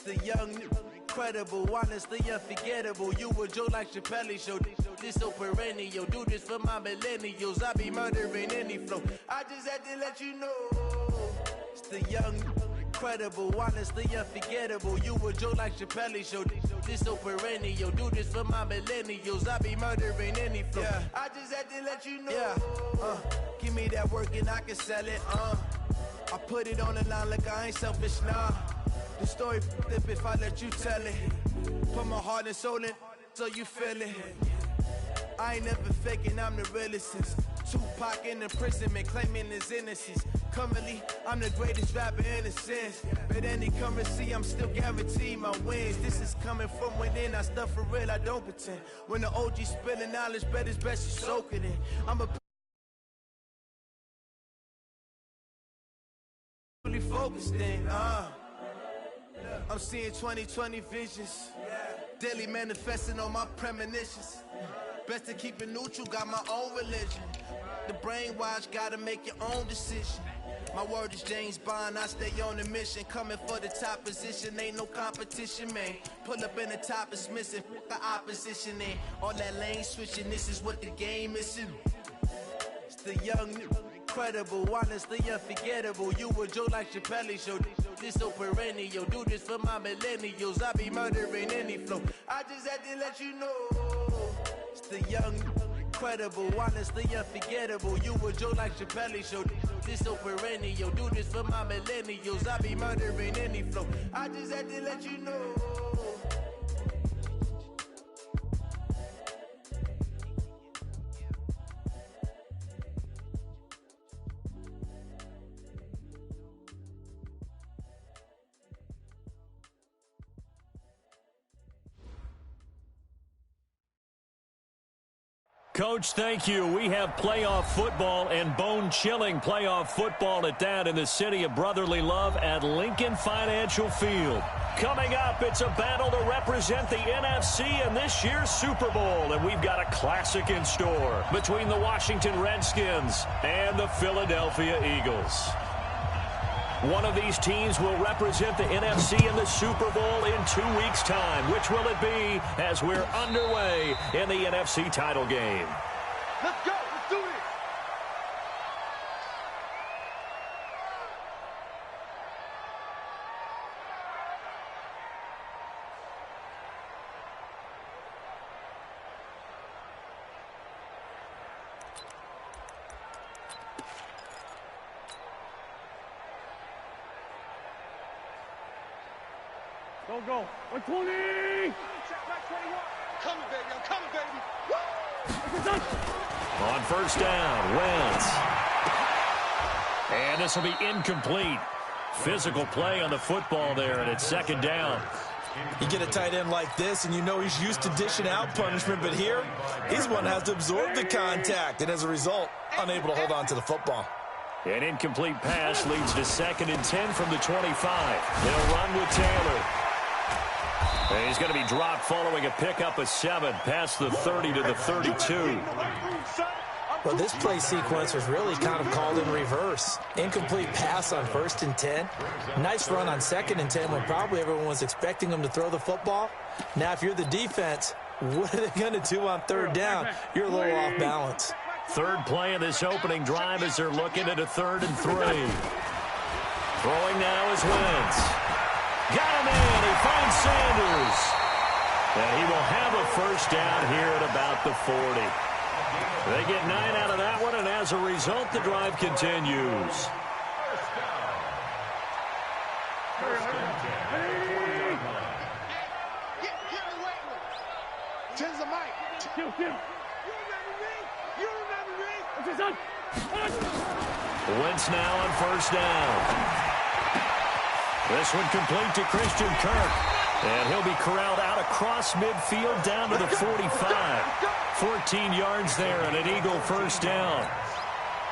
The young, incredible, honestly unforgettable. You a Joe like Chappelle show. This so perennial. Do this for my millennials. I be murdering any flow. I just had to let you know. It's the young, incredible, honestly unforgettable. You a Joe like Chappelle show. This so perennial. Do this for my millennials. I be murdering any flow. Yeah. I just had to let you know. Yeah. Give me that work and I can sell it. I put it on the line like I ain't selfish, nah. The story flip if I let you tell it. Put my heart and soul in so you feel it. I ain't never faking, I'm the realest since Tupac in imprisonment, claiming his innocence. Currently, I'm the greatest rapper in a sense. But any currency, I'm still guaranteed my wins. This is coming from within, I stuff for real, I don't pretend. When the OG spilling knowledge, bet it's best you soak it in. I'm a really focused in, I'm seeing 2020 visions. Daily manifesting on my premonitions. Best to keep it neutral, got my own religion. The brainwash, gotta make your own decision. My word is James Bond, I stay on a mission. Coming for the top position, ain't no competition, man. Pull up in the top, it's missing, the opposition ain't. All that lane switching, this is what the game is. It's the young, incredible, honestly unforgettable. You a Joe like Chappelle show. This so perennial. Do this for my millennials. I be murdering any flow. I just had to let you know. It's the young, incredible, honestly unforgettable. You a Joe like Chappelle show. This so perennial. Do this for my millennials. I be murdering any flow. I just had to let you know. Coach, thank you. We have playoff football and bone-chilling playoff football at that in the city of brotherly love at Lincoln Financial Field. Coming up, it's a battle to represent the NFC in this year's Super Bowl, and we've got a classic in store between the Washington Redskins and the Philadelphia Eagles. One of these teams will represent the NFC in the Super Bowl in 2 weeks' time. Which will it be as we're underway in the NFC title game? Let's go. Let's do this. Go. 120. Coming, baby. I'm coming, baby. Woo! On first down, Wentz. And this will be incomplete. Physical play on the football there, and it's second down. You get a tight end like this, and you know he's used to dishing out punishment, but here, he's one that has to absorb the contact, and as a result, unable to hold on to the football. An incomplete pass leads to 2nd and 10 from the 25. They'll run with Taylor. And he's going to be dropped following a pickup of 7 past the 30 to the 32. Well, this play sequence was really kind of called in reverse. Incomplete pass on 1st and 10. Nice run on 2nd and 10 when probably everyone was expecting him to throw the football. Now, if you're the defense, what are they going to do on 3rd down? You're a little off balance. Third play of this opening drive as they're looking at a 3rd and 3. Throwing now is Wentz. Got him in. He finds Sanders. And he will have a first down here at about the 40. They get 9 out of that one, and as a result, the drive continues. Wentz now on first down. This one complete to Christian Kirk. And he'll be corralled out across midfield down to the 45. 14 yards there and an Eagle first down.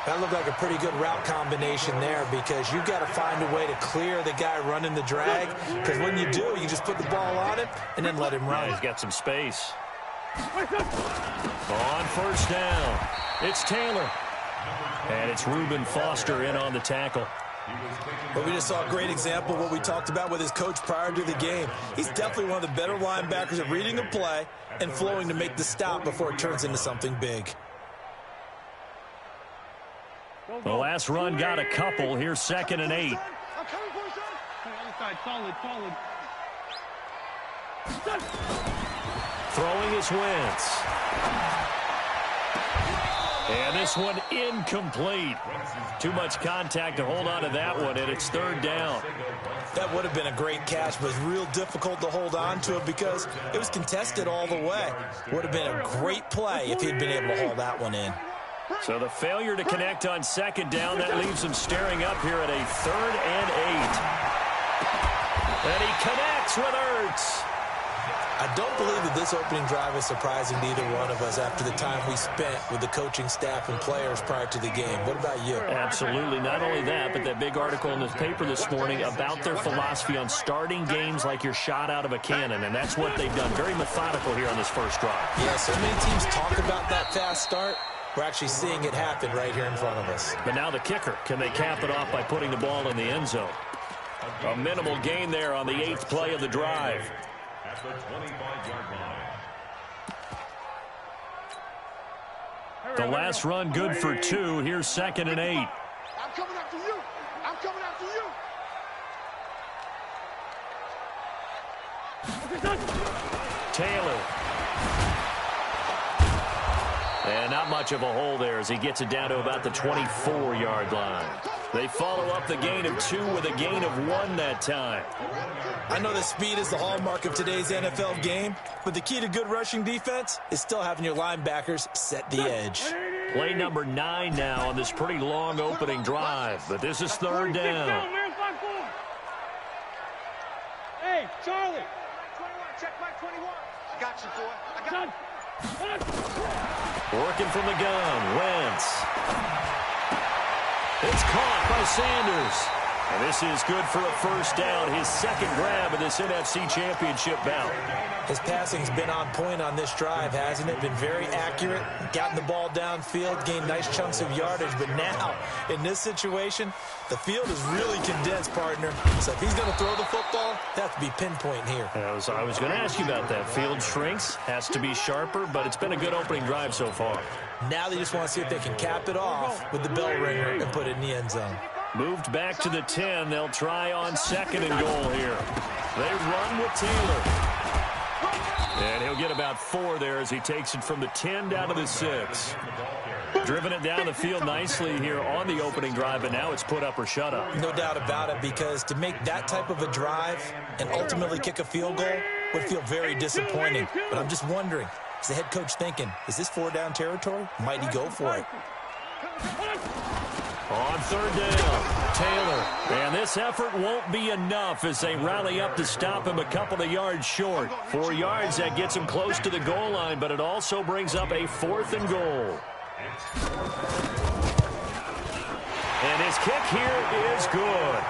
That looked like a pretty good route combination there because you've got to find a way to clear the guy running the drag. Because when you do, you just put the ball on him and then let him run. Yeah, he's got some space. On first down, it's Taylor. And it's Reuben Foster in on the tackle. But we just saw a great example of what we talked about with his coach prior to the game. He's definitely one of the better linebackers at reading a play and flowing to make the stop before it turns into something big. The last run got a couple. Here's 2nd and 8. Throwing his Wentz. And this one incomplete. Too much contact to hold on to that one, and it's 3rd down. That would have been a great catch, but it was real difficult to hold on to it because it was contested all the way. Would have been a great play if he'd been able to haul that one in. So the failure to connect on 2nd down, that leaves him staring up here at a 3rd and 8. And he connects with Ertz. I don't believe that this opening drive is surprising to either one of us after the time we spent with the coaching staff and players prior to the game. What about you? Absolutely. Not only that, but that big article in the paper this morning about their philosophy on starting games like you're shot out of a cannon, and that's what they've done. Very methodical here on this first drive. Yeah, so many teams talk about that fast start. We're actually seeing it happen right here in front of us. But now the kicker. Can they cap it off by putting the ball in the end zone? A minimal gain there on the 8th play of the drive. At the 25-yard line. The last run good for 2. Here's 2nd and 8. I'm coming after you. I'm coming after you. Taylor. And not much of a hole there as he gets it down to about the 24-yard line. They follow up the gain of 2 with a gain of 1 that time. I know that speed is the hallmark of today's NFL game, but the key to good rushing defense is still having your linebackers set the edge. Play number 9 now on this pretty long opening drive, but this is 3rd down. Hey, Charlie. 21, check my 21. I got you, boy. I got you. Working from the gun, Wentz. It's caught by Sanders. And this is good for a first down, his 2nd grab of this NFC Championship bout. His passing's been on point on this drive, hasn't it? Been very accurate, gotten the ball downfield, gained nice chunks of yardage. But now, in this situation, the field is really condensed, partner. So if he's going to throw the football, that has to be pinpoint here. I was going to ask you about that. Field shrinks, has to be sharper, but it's been a good opening drive so far. Now they just want to see if they can cap it off with the bell ringer and put it in the end zone. Moved back to the 10. They'll try on 2nd and goal here. They run with Taylor. And he'll get about 4 there as he takes it from the 10 down to the 6. Driven it down the field nicely here on the opening drive, but now it's put up or shut up. No doubt about it, because to make that type of a drive and ultimately kick a field goal would feel very disappointing. But I'm just wondering, is the head coach thinking, is this 4-down territory? Might he go for it? On 3rd down, Taylor. And this effort won't be enough as they rally up to stop him a couple of yards short. 4 yards, that gets him close to the goal line, but it also brings up a 4th and goal. And his kick here is good.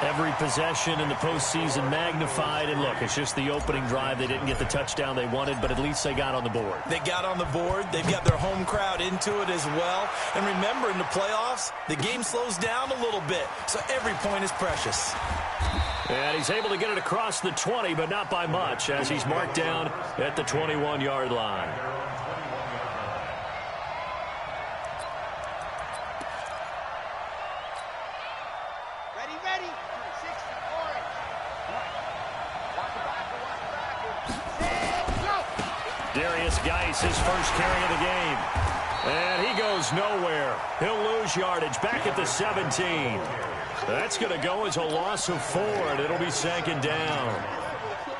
Every possession in the postseason magnified. And look, it's just the opening drive. They didn't get the touchdown they wanted, but at least they got on the board. They got on the board. They've got their home crowd into it as well. And remember, in the playoffs, the game slows down a little bit, so every point is precious. And he's able to get it across the 20, but not by much, as he's marked down at the 21-yard line. His first carry of the game. And he goes nowhere. He'll lose yardage back at the 17. That's going to go as a loss of 4, and it'll be 2nd down.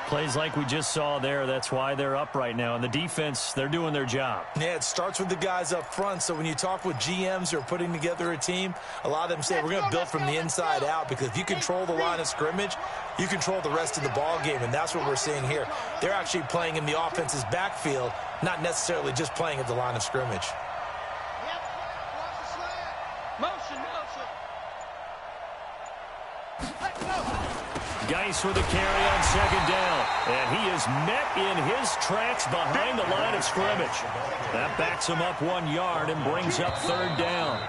Plays like we just saw there. That's why they're up right now. And the defense, they're doing their job. Yeah, it starts with the guys up front. So when you talk with GMs who are putting together a team, a lot of them say we're going to build from the inside out, because if you control the line of scrimmage, you control the rest of the ball game, and that's what we're seeing here. They're actually playing in the offense's backfield, not necessarily just playing at the line of scrimmage. Geis with a carry on 2nd down. And he is met in his tracks behind the line of scrimmage. That backs him up 1 yard and brings up 3rd down.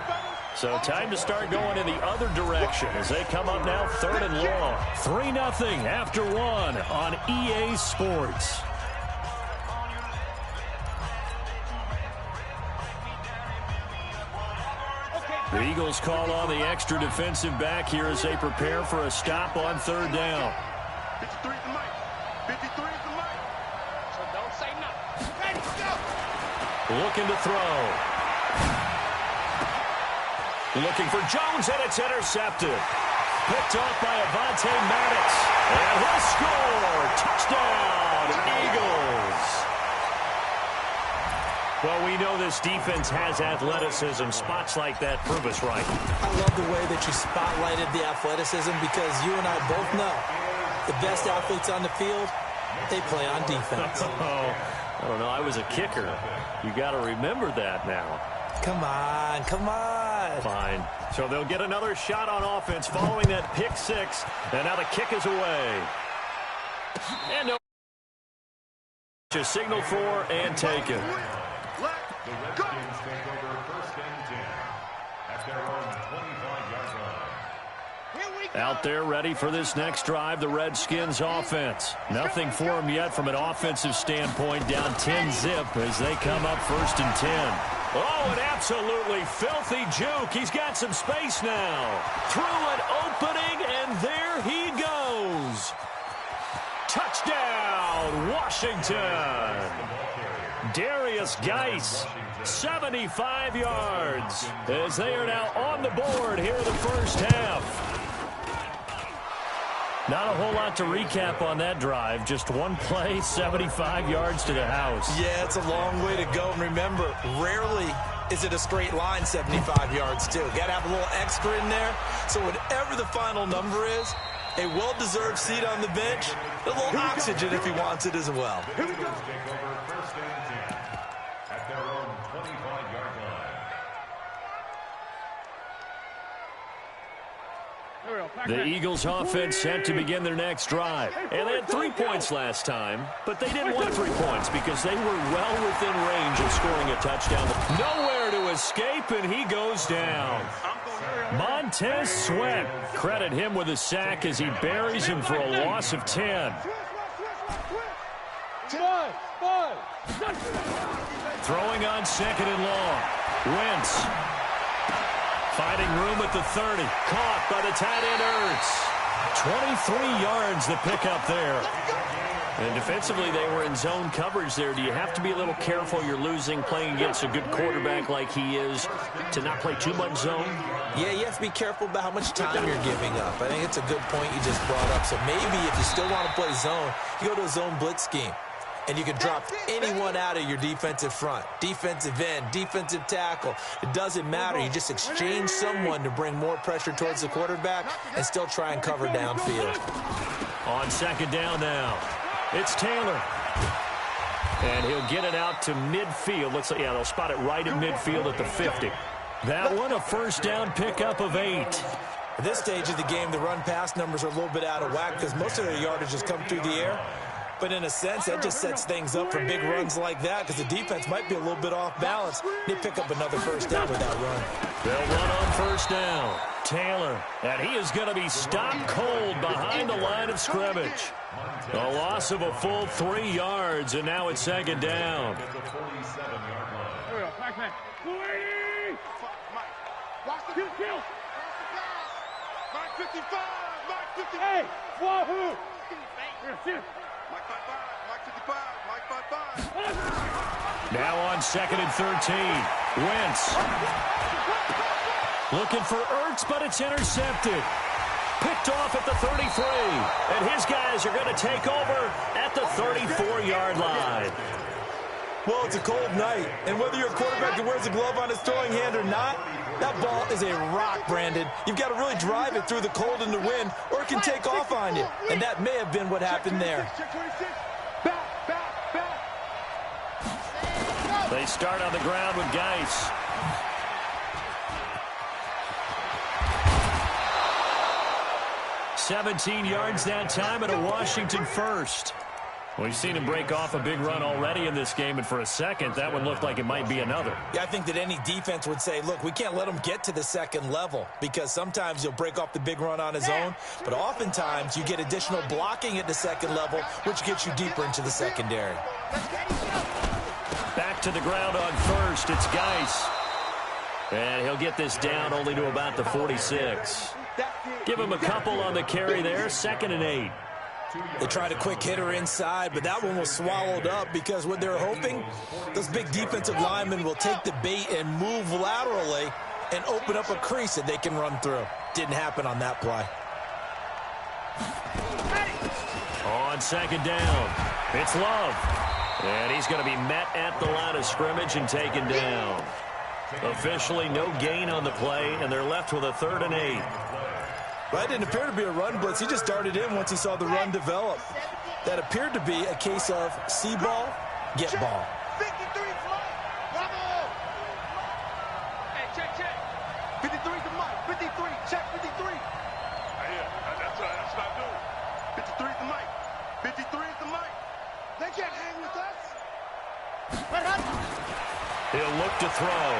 So time to start going in the other direction as they come up now 3rd and long. 3-0 after 1 on EA Sports. The Eagles call on the extra defensive back here as they prepare for a stop on 3rd down. 53 for Mike. 53 for Mike. So don't say nothing. Ready, go. Looking to throw. Looking for Jones, and it's intercepted. Picked off by Avonte Maddox. And he'll score. Touchdown, Eagles. Well, we know this defense has athleticism. Spots like that prove us right. I love the way that you spotlighted the athleticism because you and I both know the best athletes on the field, they play on defense. I don't know. I was a kicker. You got to remember that now. Come on, come on. Fine. So they'll get another shot on offense following that pick 6. And now the kick is away. And no. Just signal for and taken. The Redskins take over 1st and 10 at their own 25-yard line. Out there ready for this next drive, the Redskins offense. Nothing for them yet from an offensive standpoint, down 10-zip as they come up 1st and 10. Oh, an absolutely filthy juke. He's got some space now. Through an opening, and there he goes. Touchdown, Washington. Darius Geis, 75 yards, as they are now on the board here in the first half. Not a whole lot to recap on that drive. Just one play, 75 yards to the house. Yeah, it's a long way to go. And remember, rarely is it a straight line 75 yards, too. Got to have a little extra in there. So whatever the final number is, a well-deserved seat on the bench, a little oxygen if he wants it as well. Here we go. Take over 1st and 10 at their own 25-yard line. The Eagles offense set to begin their next drive. And they had 3 points last time, but they didn't want 3 points because they were well within range of scoring a touchdown. Nowhere to escape, and he goes down. Montez Sweat, credit him with a sack as he buries him for a loss of 10. Throwing on 2nd and long. Wentz. Finding room at the 30. Caught by the tight end Ertz. 23 yards the pickup there. And defensively, they were in zone coverage there. Do you have to be a little careful? You're losing, playing against a good quarterback like he is, to not play too much zone? Yeah, you have to be careful about how much time you're giving up. I think it's a good point you just brought up. So maybe if you still want to play zone, you go to a zone blitz scheme. And you can drop anyone out of your defensive front. Defensive end, defensive tackle. It doesn't matter. You just exchange someone to bring more pressure towards the quarterback and still try and cover downfield. On 2nd down now, it's Taylor. And he'll get it out to midfield. Looks like, yeah, they'll spot it right in midfield at the 50. That one, a 1st down pickup of 8. At this stage of the game, the run-pass numbers are a little bit out of whack because most of their yardage has come through the air. But in a sense, that just sets things up for big runs like that because the defense might be a little bit off balance. They pick up another 1st down with that run. They'll run on 1st down. Taylor, and he is going to be stopped cold behind the line of scrimmage. A loss of a full 3 yards, and now it's 2nd down. At the 47-yard line. Mike 55! Mike 55! Hey, wahoo! Mike 55! Mike 55! Now on 2nd and 13. Wentz. Looking for Ertz, but it's intercepted. Picked off at the 33. And his guys are going to take over at the 34-yard line. Well, it's a cold night, and whether you're a quarterback that wears a glove on his throwing hand or not, that ball is a rock, Brandon. You've got to really drive it through the cold and the wind, or it can take off on you. And that may have been what happened there. They start on the ground with Geis. $17 yards that time, and a Washington 1st. We've seen him break off a big run already in this game, and for a second, that one looked like it might be another. Yeah, I think that any defense would say, look, we can't let him get to the second level because sometimes he'll break off the big run on his own, but oftentimes you get additional blocking at the second level, which gets you deeper into the secondary. Back to the ground on first. It's Geis. And he'll get this down only to about the 46. Give him a couple on the carry there. 2nd and 8. They tried a quick hitter inside, but that one was swallowed up because what they're hoping, those big defensive linemen will take the bait and move laterally and open up a crease that they can run through. Didn't happen on that play. On 2nd down, it's Love. And he's going to be met at the line of scrimmage and taken down. Officially no gain on the play, and they're left with a 3rd and 8. Well, that didn't appear to be a run blitz. He just darted in once he saw the run develop. That appeared to be a case of see ball, get ball. 53 fly. Bravo. Hey, check. 53 to Mike. 53. Check 53. Yeah, that's what I do. 53 to Mike. 53 to Mike. They can't hang with us. He'll look to throw.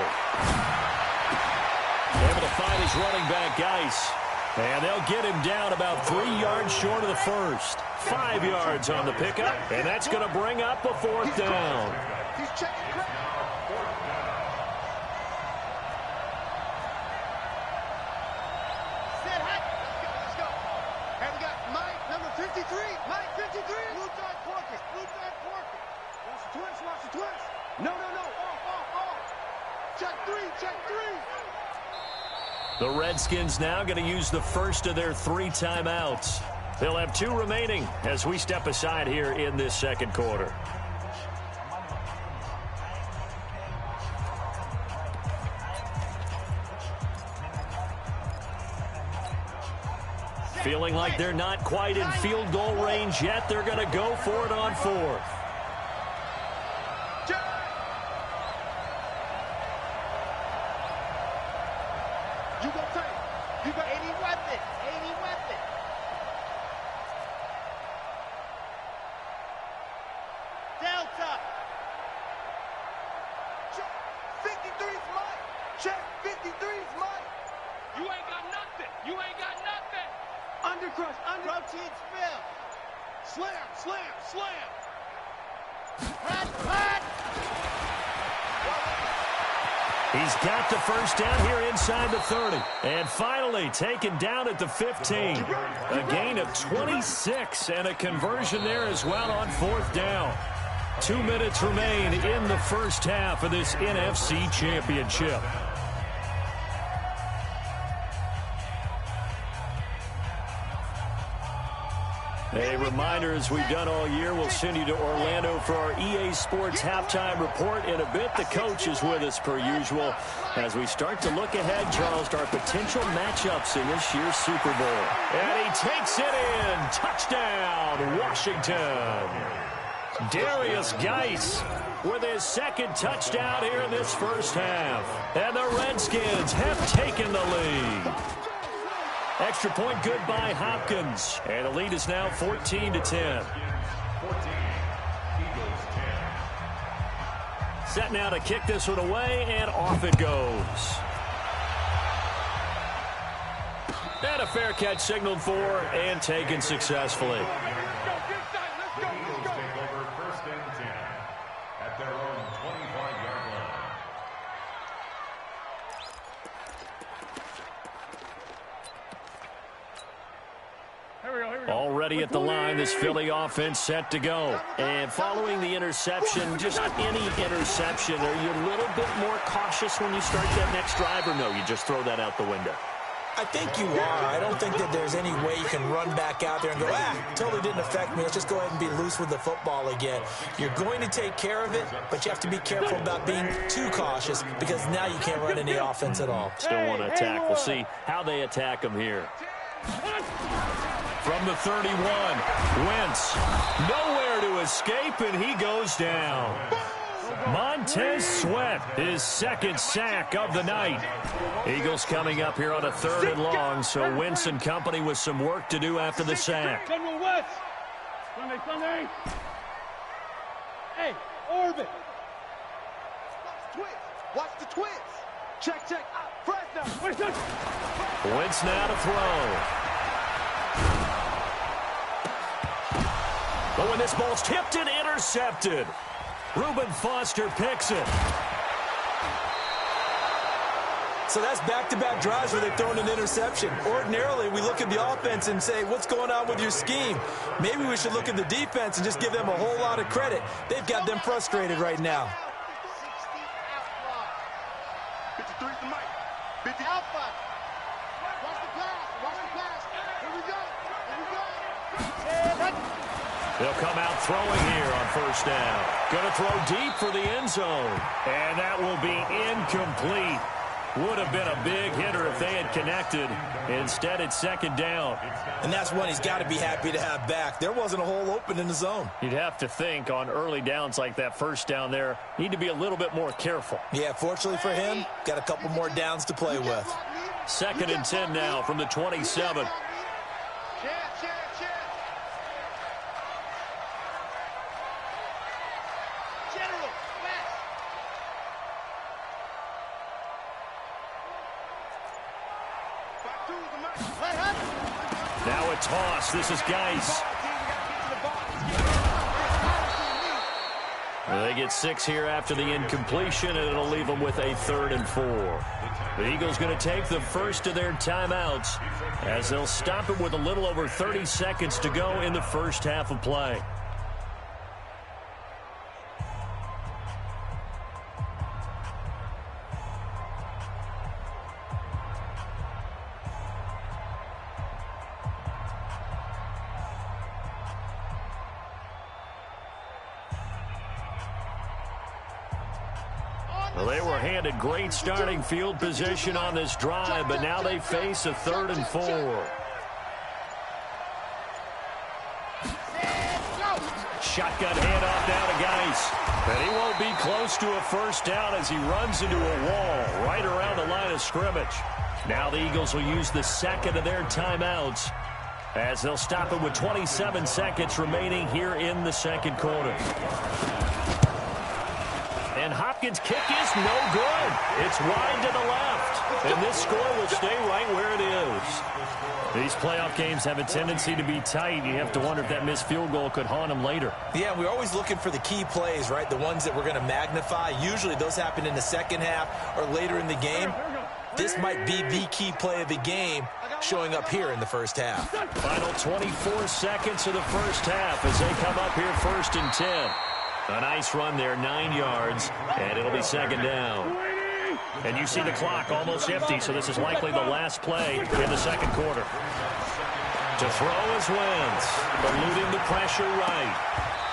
Able to find his running back, Geis. And they'll get him down about 3 yards short of the first. 5 yards on the pickup, and that's going to bring up a 4th down. He's checking crap. Set high. Let's go. And we got Mike, number 53. Mike, 53. Blue dot Porkers. Watch the twist. No. Off. Check 3. The Redskins now going to use the first of their 3 timeouts. They'll have 2 remaining as we step aside here in this 2nd quarter. Feeling like they're not quite in field goal range yet. They're going to go for it on 4th. You go take. You got 80 weapon. Delta. Check. 53's mine. Check. 53's mine. You ain't got nothing. Undercrush. Protein spill. Slam. Hot. He's got the first down here inside the 30. And finally taken down at the 15. A gain of 26 and a conversion there as well on 4th down. 2 minutes remain in the first half of this NFC Championship. A reminder, as we've done all year, we'll send you to Orlando for our EA Sports halftime report in a bit. The coach is with us per usual as we start to look ahead, Charles, to our potential matchups in this year's Super Bowl. And he takes it in. Touchdown, Washington. Darius Geis with his 2nd touchdown here in this first half. And the Redskins have taken the lead. Extra point good by Hopkins. And the lead is now 14-10. 14. Eagles 10. Set now to kick this one away, and off it goes. And a fair catch signaled for and taken successfully. Eagles take over 1st and 10 at their own 25-yard line. Already at the line, this Philly offense set to go. And following the interception, just any interception, are you a little bit more cautious when you start that next drive, or no, you just throw that out the window? I think you are. I don't think that there's any way you can run back out there and go, totally didn't affect me. Let's just go ahead and be loose with the football again. You're going to take care of it, but you have to be careful about being too cautious because now you can't run any offense at all. Still want to attack. We'll see how they attack them here. From the 31, Wentz, nowhere to escape, and he goes down. Montez Sweat, his 2nd sack of the night. Eagles coming up here on a 3rd and long, so Wentz and company with some work to do after the sack. Hey, orbit. Twist. Watch the twist. Check, check. Fresh now. Wentz now to throw. But when this ball's tipped and intercepted, Reuben Foster picks it. So that's back-to-back drives where they've thrown an interception. Ordinarily, we look at the offense and say, what's going on with your scheme? Maybe we should look at the defense and just give them a whole lot of credit. They've got them frustrated right now. 53 to Mike. 50 alpha. Watch the pass. Watch the pass. Here we go. Here we go. They'll come out throwing here on first down. Going to throw deep for the end zone. And that will be incomplete. Would have been a big hitter if they had connected. Instead, it's second down. And that's one he's got to be happy to have back. There wasn't a hole open in the zone. You'd have to think on early downs like that first down there, need to be a little bit more careful. Yeah, fortunately for him, got a couple more downs to play with. Second and 10 now from the 27. Now a toss. This is Geis. They get 6 here after the incompletion, and it'll leave them with a 3rd and 4. The Eagles going to take the first of their timeouts as they'll stop it with a little over 30 seconds to go in the first half of play. Well, they were handed great starting field position on this drive, but now they face a 3rd and 4. Shotgun handoff now to Geis. And he won't be close to a first down as he runs into a wall right around the line of scrimmage. Now the Eagles will use the second of their timeouts as they'll stop it with 27 seconds remaining here in the second quarter. And Hopkins' kick is no good. It's wide to the left. And this score will stay right where it is. These playoff games have a tendency to be tight. You have to wonder if that missed field goal could haunt them later. Yeah, we're always looking for the key plays, right? The ones that we're going to magnify. Usually those happen in the second half or later in the game. This might be the key play of the game showing up here in the first half. Final 24 seconds of the first half as they come up here 1st and 10. A nice run there, 9 yards, and it'll be second down. And you see the clock almost empty, so this is likely the last play in the second quarter. To throw is Wentz, eluding the pressure right.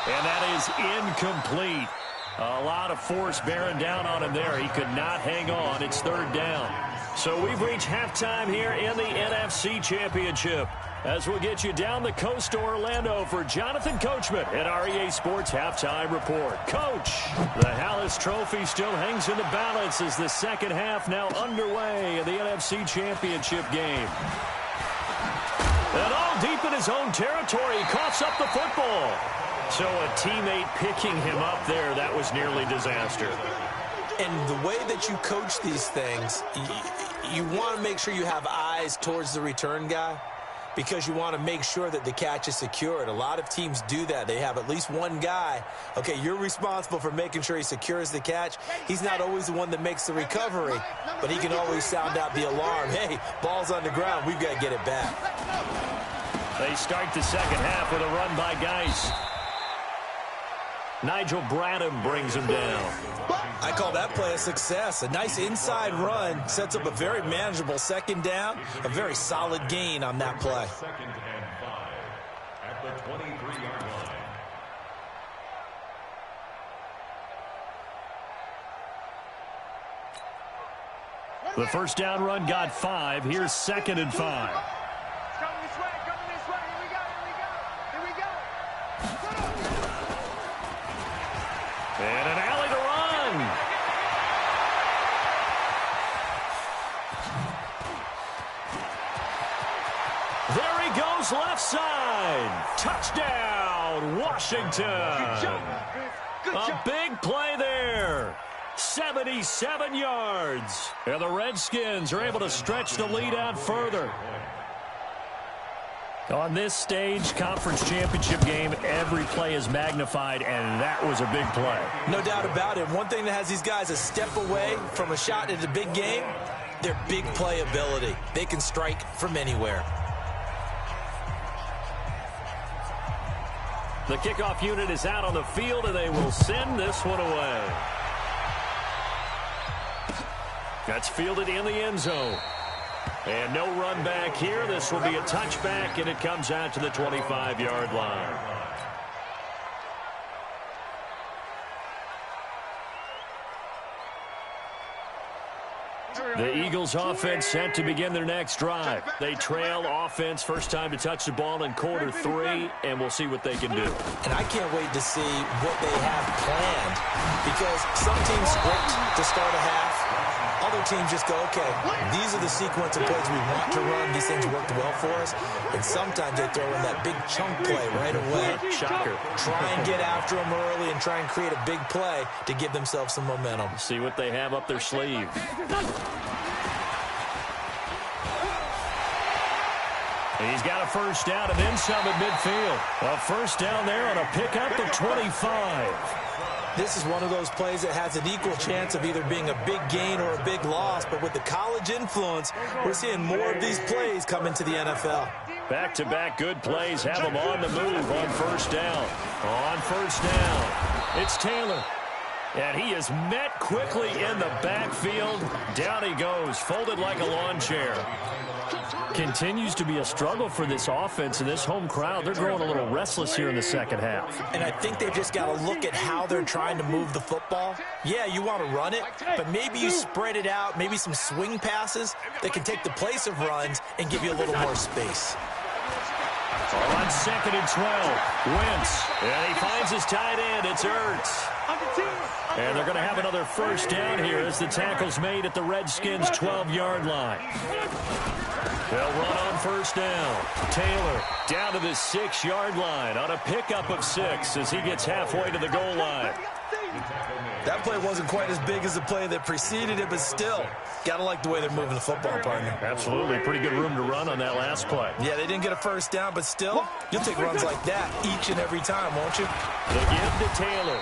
And that is incomplete. A lot of force bearing down on him there. He could not hang on. It's 3rd down. So we've reached halftime here in the NFC Championship. As we'll get you down the coast to Orlando for Jonathan Coachman at REA Sports Halftime Report. Coach, the Hallis Trophy still hangs in the balance as the second half now underway in the NFC Championship game. And all deep in his own territory, he coughs up the football. So a teammate picking him up there, that was nearly disaster. And the way that you coach these things, you want to make sure you have eyes towards the return guy, because you want to make sure that the catch is secured. A lot of teams do that. They have at least one guy. Okay, you're responsible for making sure he secures the catch. He's not always the one that makes the recovery, but he can always sound out the alarm. Hey, ball's on the ground. We've got to get it back. They start the second half with a run by Geis. Nigel Bradham brings him down. I call that play a success. A nice inside run sets up a very manageable second down. A very solid gain on that play. 2nd and 5 at the 23-yard line. The first down run got 5. Here's 2nd and 5. And an alley to run. There he goes left side. Touchdown, Washington. A big play there. 77 yards. And the Redskins are able to stretch the lead out further. On this stage, conference championship game, every play is magnified, and that was a big play. No doubt about it. One thing that has these guys a step away from a shot at a big game, their big play ability. They can strike from anywhere. The kickoff unit is out on the field, and they will send this one away. That's fielded in the end zone. And no run back here. This will be a touchback, and it comes out to the 25-yard line. The Eagles offense set to begin their next drive. They trail offense, first time to touch the ball in quarter 3, and we'll see what they can do. And I can't wait to see what they have planned, because some teams script to start a half. Other teams just go, okay, these are the sequence of plays we want to run. These things worked well for us. And sometimes they throw in that big chunk play right away. Shocker. Try and get after them early and try and create a big play to give themselves some momentum. See what they have up their sleeve. He's got a first down and then some at midfield. A first down there on a pickup of 25. This is one of those plays that has an equal chance of either being a big gain or a big loss, but with the college influence, we're seeing more of these plays come into the NFL. Back-to-back good plays have them on the move on first down. On first down, it's Taylor. And he is met quickly in the backfield. Down he goes, folded like a lawn chair. Continues to be a struggle for this offense and this home crowd. They're growing a little restless here in the second half. And I think they've just got to look at how they're trying to move the football. Yeah, you want to run it, but maybe you spread it out, maybe some swing passes that can take the place of runs and give you a little more space. On 2nd and 12, Wentz. And he finds his tight end. It's Ertz. And they're going to have another first down here as the tackle's made at the Redskins' 12-yard line. They'll run on first down. Taylor down to the 6-yard line on a pickup of 6 as he gets halfway to the goal line. That play wasn't quite as big as the play that preceded it, but still, got to like the way they're moving the football, partner. Absolutely. Pretty good room to run on that last play. Yeah, they didn't get a first down, but still, you'll take runs like that each and every time, won't you? The give to Taylor.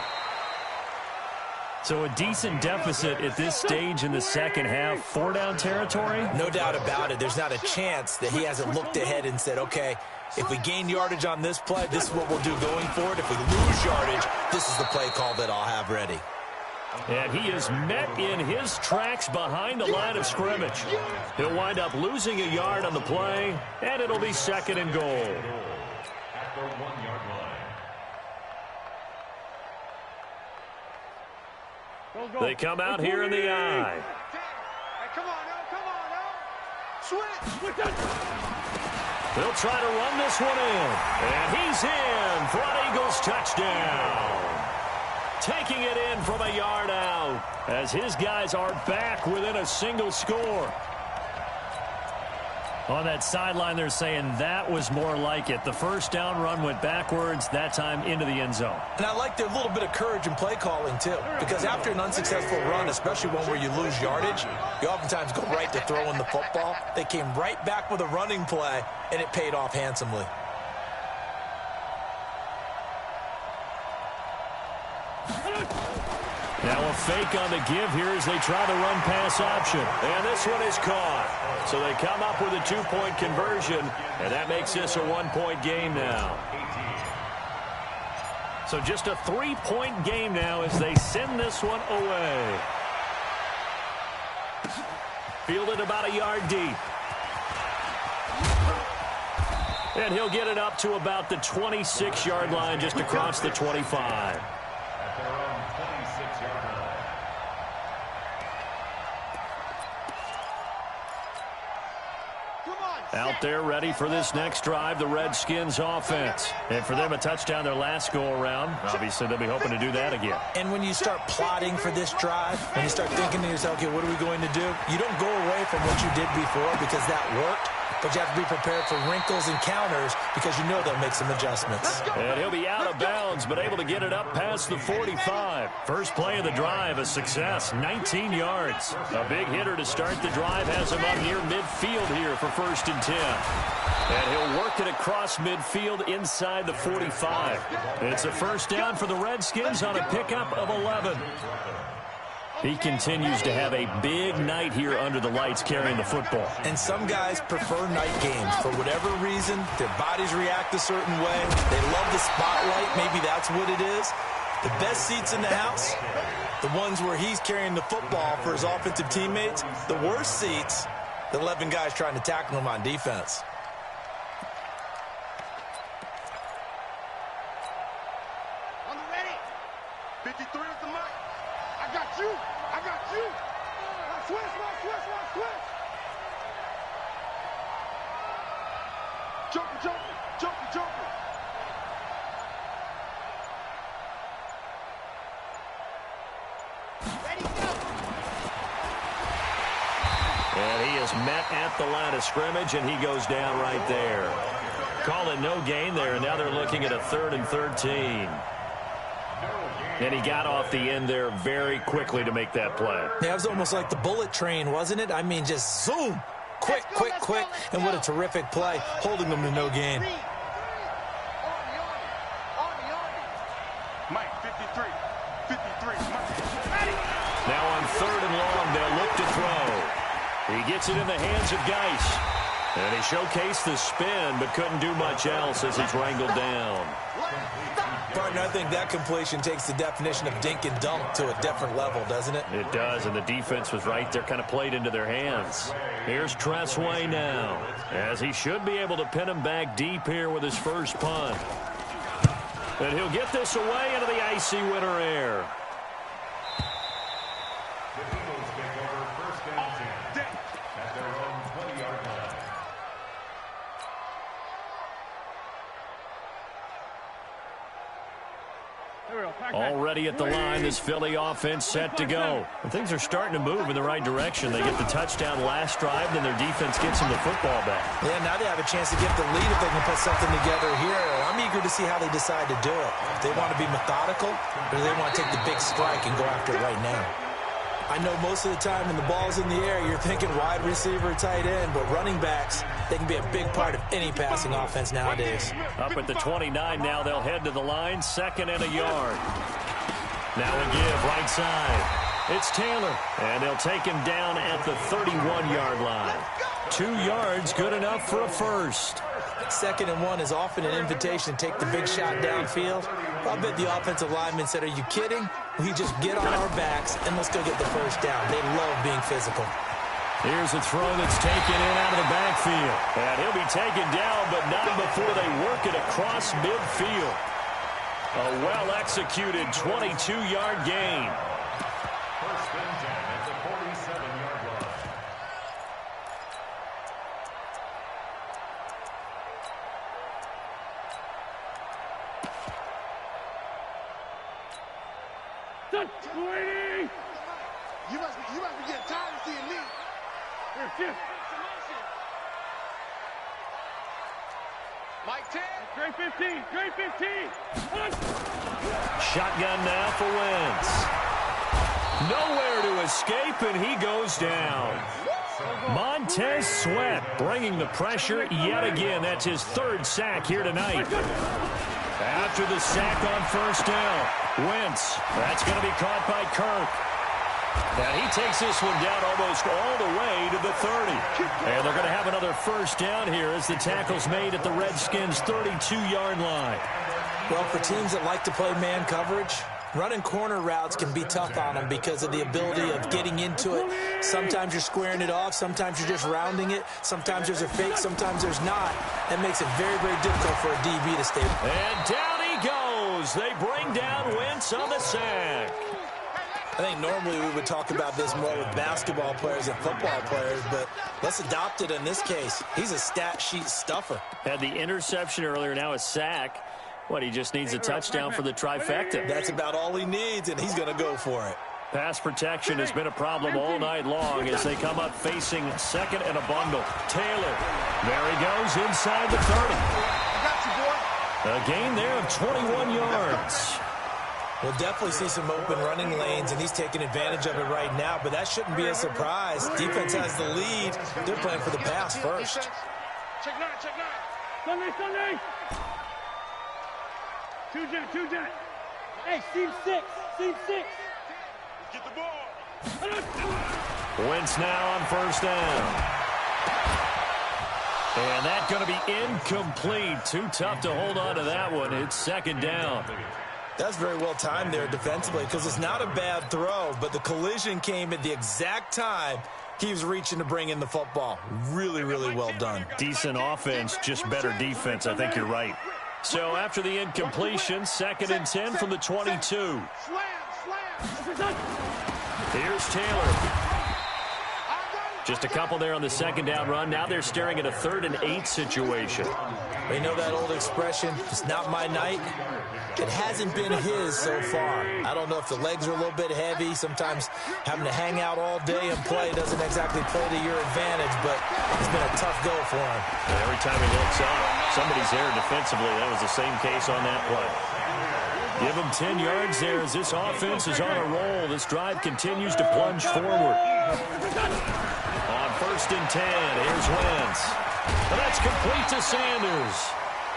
So a decent deficit at this stage in the second half. 4-down territory? No doubt about it. There's not a chance that he hasn't looked ahead and said, okay, if we gain yardage on this play, this is what we'll do going forward. If we lose yardage, this is the play call that I'll have ready. And he is met in his tracks behind the line of scrimmage. He'll wind up losing a yard on the play, and it'll be 2nd and goal. At the 1-yard line. They come out here in the eye. Hey, come on now. Switch. They'll try to run this one in. And he's in for an Eagles touchdown. Taking it in from a yard out as his guys are back within a single score. On that sideline, they're saying that was more like it. The first down run went backwards, that time into the end zone. And I like their little bit of courage in play calling, too, because after an unsuccessful run, especially one where you lose yardage, you oftentimes go right to throwing the football. They came right back with a running play, and it paid off handsomely. Now a fake on the give here as they try the run-pass option. And this one is caught. So they come up with a 2-point conversion, and that makes this a 1-point game now. So just a 3-point game now as they send this one away. Fielded about a yard deep. And he'll get it up to about the 26-yard line just across the 25. Out there ready for this next drive, the Redskins offense. And for them, a touchdown their last go-around. Obviously, they'll be hoping to do that again. And when you start plotting for this drive, when you start thinking to yourself, okay, what are we going to do? You don't go away from what you did before because that worked, but you have to be prepared for wrinkles and counters because you know they'll make some adjustments. And he'll be out of bounds bounds, but able to get it up past the 45. First play of the drive, a success, 19 yards. A big hitter to start the drive has him up near midfield here for 1st and 10. And he'll work it across midfield inside the 45. It's a first down for the Redskins on a pickup of 11. He continues to have a big night here under the lights carrying the football. And some guys prefer night games. For whatever reason, their bodies react a certain way. They love the spotlight. Maybe that's what it is. The best seats in the house, the ones where he's carrying the football for his offensive teammates. The worst seats, the 11 guys trying to tackle him on defense. On the ready. 53 is the mic. I got you. I got you. Now switch, now switch, now switch. Joker, joker, joker, joker. Ready, go. And he is met at the line of scrimmage, and he goes down right there. Call it no gain there, and now they're looking at a 3rd and 13. And he got off the end there very quickly to make that play. Yeah, it was almost like the bullet train, wasn't it? I mean, just zoom. Quick, quick, quick. And what a terrific play, holding them to no gain. Mike, 53. 53, Mike. Now on 3rd and long, they'll look to throw. He gets it in the hands of Geis. And he showcased the spin, but couldn't do much else as he's wrangled down. Partner, I think that completion takes the definition of dink and dunk to a different level, doesn't it? It does, and the defense was right there, kind of played into their hands. Here's Tressway now, as he should be able to pin him back deep here with his first punt. And he'll get this away into the icy winter air. The Eagles take over 1st and 10 at their own 20-yard line. Already at the line, this Philly offense set to go. And things are starting to move in the right direction. They get the touchdown last drive, then their defense gets them the football back. Yeah, now they have a chance to get the lead if they can put something together here. I'm eager to see how they decide to do it. If they want to be methodical, or do they want to take the big strike and go after it right now? I know most of the time when the ball's in the air, you're thinking wide receiver, tight end, but running backs, they can be a big part of any passing offense nowadays. Up at the 29 now, they'll head to the line, 2nd and a yard. Now a give, right side. It's Taylor, and they'll take him down at the 31-yard line. 2 yards, good enough for a first. 2nd and 1 is often an invitation to take the big shot downfield. I bet the offensive lineman said, are you kidding? We just get on our backs and let's go get the first down. They love being physical. Here's a throw that's taken in out of the backfield. And he'll be taken down, but not before they work it across midfield. A well-executed 22-yard gain. 1st and 10 at the 47-yard line. You must be getting tired of seeing me. Mike 10. Great 15. Great 15. Shotgun now for Wentz. Nowhere to escape, and he goes down. Montez Sweat bringing the pressure yet again. That's his 3rd sack here tonight. After the sack on 1st down, Wentz, that's going to be caught by Kirk. And he takes this one down almost all the way to the 30. And they're going to have another first down here as the tackle's made at the Redskins' 32-yard line. Well, for teams that like to play man coverage, running corner routes can be tough on them because of the ability of getting into it. Sometimes you're squaring it off. Sometimes you're just rounding it. Sometimes there's a fake. Sometimes there's not. That makes it very, very difficult for a DB to stay. And down he goes. They bring down Wentz on the sack. I think normally we would talk about this more with basketball players and football players, but let's adopt it in this case. He's a stat sheet stuffer. Had the interception earlier, now a sack. What, he just needs a touchdown for the trifecta. That's about all he needs, and he's going to go for it. Pass protection has been a problem all night long as they come up facing 2nd and a bundle. Taylor, there he goes inside the 30. I got you, boy. A gain there of 21 yards. We'll definitely see some open running lanes, and he's taking advantage of it right now, but that shouldn't be a surprise. Defense has the lead. They're playing for the pass first. Check nine, check nine. Sunday. Two jet. Hey, seam six. Get the ball. Wentz now on first down. And that's going to be incomplete. Too tough to hold on to that one. It's second down. That's very well timed there defensively because it's not a bad throw, but the collision came at the exact time he was reaching to bring in the football. Really, really well done. Decent offense, just better defense. I think you're right. So after the incompletion, 2nd and 10 from the 22. Here's Taylor. Just a couple there on the second down run. Now they're staring at a 3rd and 8 situation. They know that old expression, it's not my night. It hasn't been his so far. I don't know if the legs are a little bit heavy. Sometimes having to hang out all day and play doesn't exactly play to your advantage, but it's been a tough go for him. And every time he looks up, somebody's there defensively. That was the same case on that play. Give him 10 yards there as this offense is on a roll. This drive continues to plunge forward. On 1st and 10, here's Wentz. And that's complete to Sanders.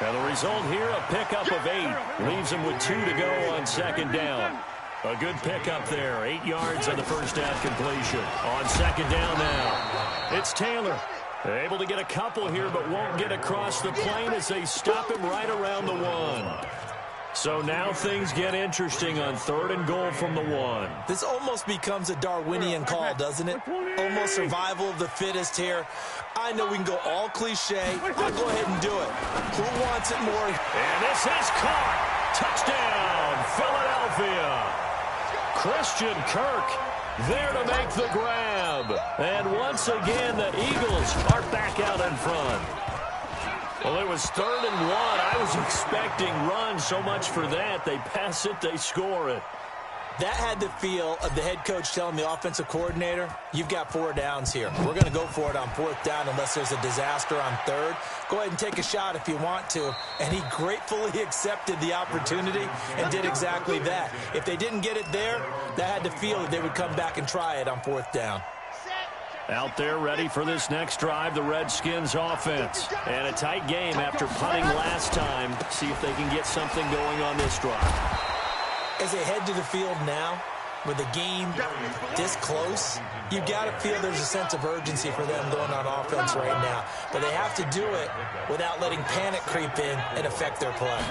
And the result here, a pickup of 8. Leaves him with 2 to go on 2nd down. A good pickup there. 8 yards on the first down completion. On 2nd down now, it's Taylor. Able to get a couple here, but won't get across the plane as they stop him right around the 1. So now things get interesting on 3rd and goal from the 1. This almost becomes a Darwinian call, doesn't it? Almost survival of the fittest here. I know we can go all cliche. I'll go ahead and do it. Who wants it more? And this is caught. Touchdown, Philadelphia. Christian Kirk there to make the grab. And once again, the Eagles are back out in front. Well, it was 3rd and 1. I was expecting run. So much for that. They pass it, they score it. That had the feel of the head coach telling the offensive coordinator, you've got 4 downs here. We're going to go for it on 4th down unless there's a disaster on 3rd. Go ahead and take a shot if you want to. And he gratefully accepted the opportunity and did exactly that. If they didn't get it there, that had the feel that they would come back and try it on 4th down. Out there ready for this next drive, the Redskins offense. And a tight game after punting last time. See if they can get something going on this drive. As they head to the field now, with the game this close, you've got to feel there's a sense of urgency for them going on offense right now. But they have to do it without letting panic creep in and affect their play.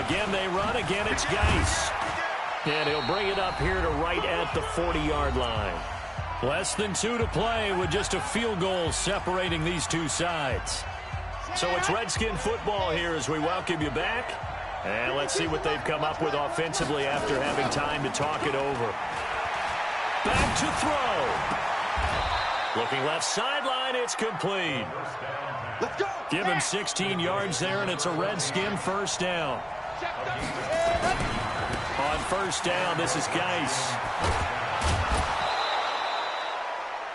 Again, they run. Again, it's Geis. And he'll bring it up here to right at the 40-yard line. Less than 2 to play with just a field goal separating these two sides. So it's Redskin football here as we welcome you back. And let's see what they've come up with offensively after having time to talk it over. Back to throw. Looking left sideline, it's complete. Let's go. Give him 16 yards there, and it's a Redskin first down. On first down, this is Geis.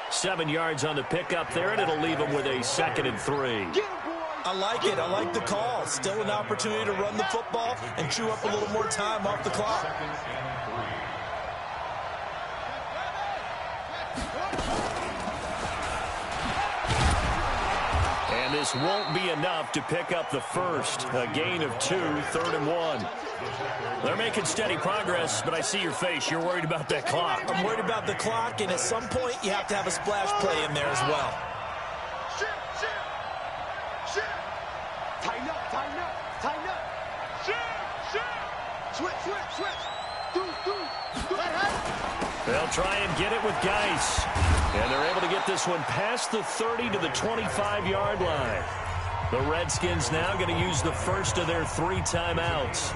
7 yards on the pickup there, and it'll leave him with a 2nd and 3. I like it. I like the call. Still an opportunity to run the football and chew up a little more time off the clock. And this won't be enough to pick up the first. A gain of 2, 3rd and 1. They're making steady progress, but I see your face. You're worried about that clock. I'm worried about the clock, and at some point you have to have a splash play in there as well. Tighten up. Switch. They'll try and get it with Geis. And they're able to get this one past the 30 to the 25-yard line. The Redskins now going to use the first of their 3 timeouts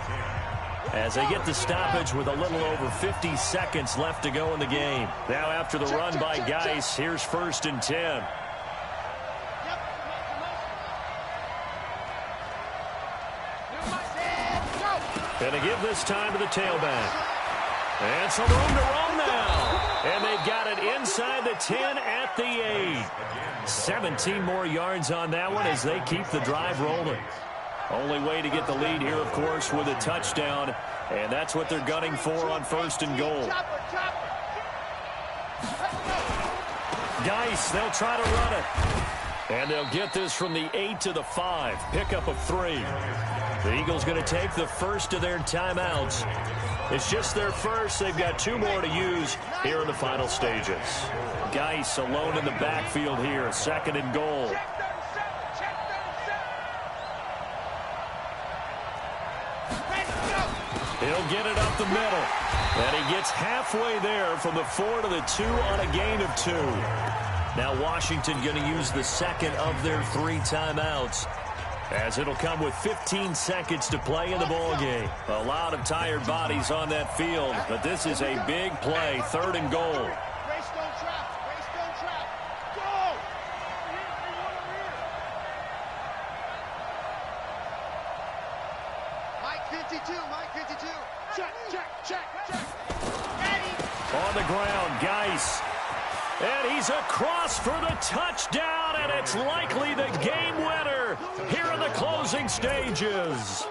as they get the stoppage with a little over 50 seconds left to go in the game. Now after the run by Geis, here's 1st and 10. And they give this time to the tailback. And some room to roam now. And they've got it inside the 10 at the 8. 17 more yards on that one as they keep the drive rolling. Only way to get the lead here, of course, with a touchdown. And that's what they're gunning for on 1st and goal. Geis, they'll try to run it. And they'll get this from the 8 to the 5. Pickup of 3. The Eagles going to take the first of their timeouts. It's just their first. They've got 2 more to use here in the final stages. Geis alone in the backfield here. 2nd and goal. He'll get it up the middle. And he gets halfway there from the 4 to the 2 on a gain of 2. Now Washington going to use the 2nd of their 3 timeouts, as it'll come with 15 seconds to play in the ball game. A lot of tired bodies on that field, but this is a big play. 3rd and goal. On the ground, Geis. And he's across for the touchdown, and it's likely the game winner here in the closing stages.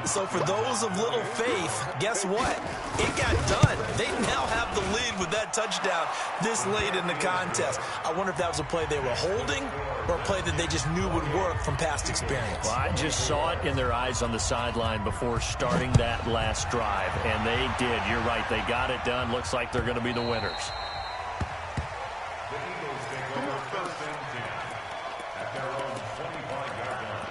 So for those of little faith, guess what? It got done. They now have the lead with that touchdown this late in the contest. I wonder if that was a play they were holding or a play that they just knew would work from past experience. Well, I just saw it in their eyes on the sideline before starting that last drive, and they did. You're right. They got it done. Looks like they're going to be the winners. The Eagles take over 1st and 10 at their own 25-yard line.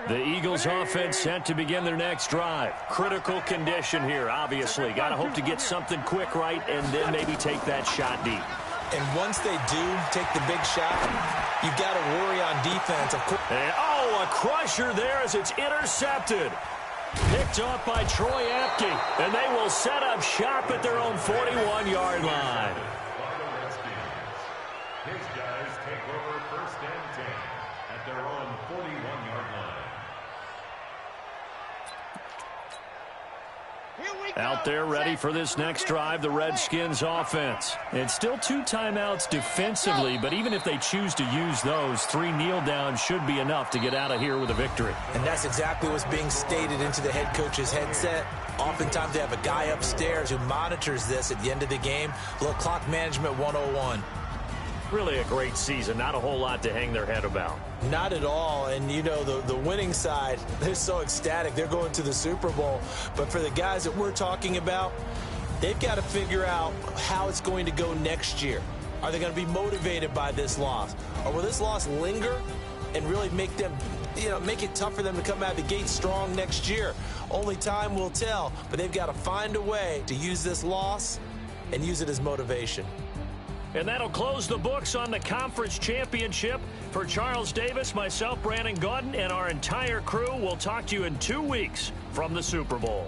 The Eagles offense set to begin their next drive. Critical condition here, obviously. Got to hope to get something quick right and then maybe take that shot deep. And once they do take the big shot, you've got to worry on defense. And, a crusher there as it's intercepted. Picked off by Troy Apke. And they will set up shop at their own 41-yard line. By the Redskins. His guys take over 1st and 10 at their own 41-yard line. Out there ready for this next drive, the Redskins offense. And still 2 timeouts defensively, but even if they choose to use those, 3 kneel downs should be enough to get out of here with a victory. And that's exactly what's being stated into the head coach's headset. Oftentimes they have a guy upstairs who monitors this at the end of the game. A little clock management 101. Really a great season. Not a whole lot to hang their head about. Not at all. And, you know, the winning side, they're so ecstatic. They're going to the Super Bowl. But for the guys that we're talking about, they've got to figure out how it's going to go next year. Are they going to be motivated by this loss? Or will this loss linger and really make them, make it tough for them to come out of the gate strong next year? Only time will tell. But they've got to find a way to use this loss and use it as motivation. And that'll close the books on the conference championship. For Charles Davis, myself, Brandon Gaudin, and our entire crew, we'll talk to you in 2 weeks from the Super Bowl.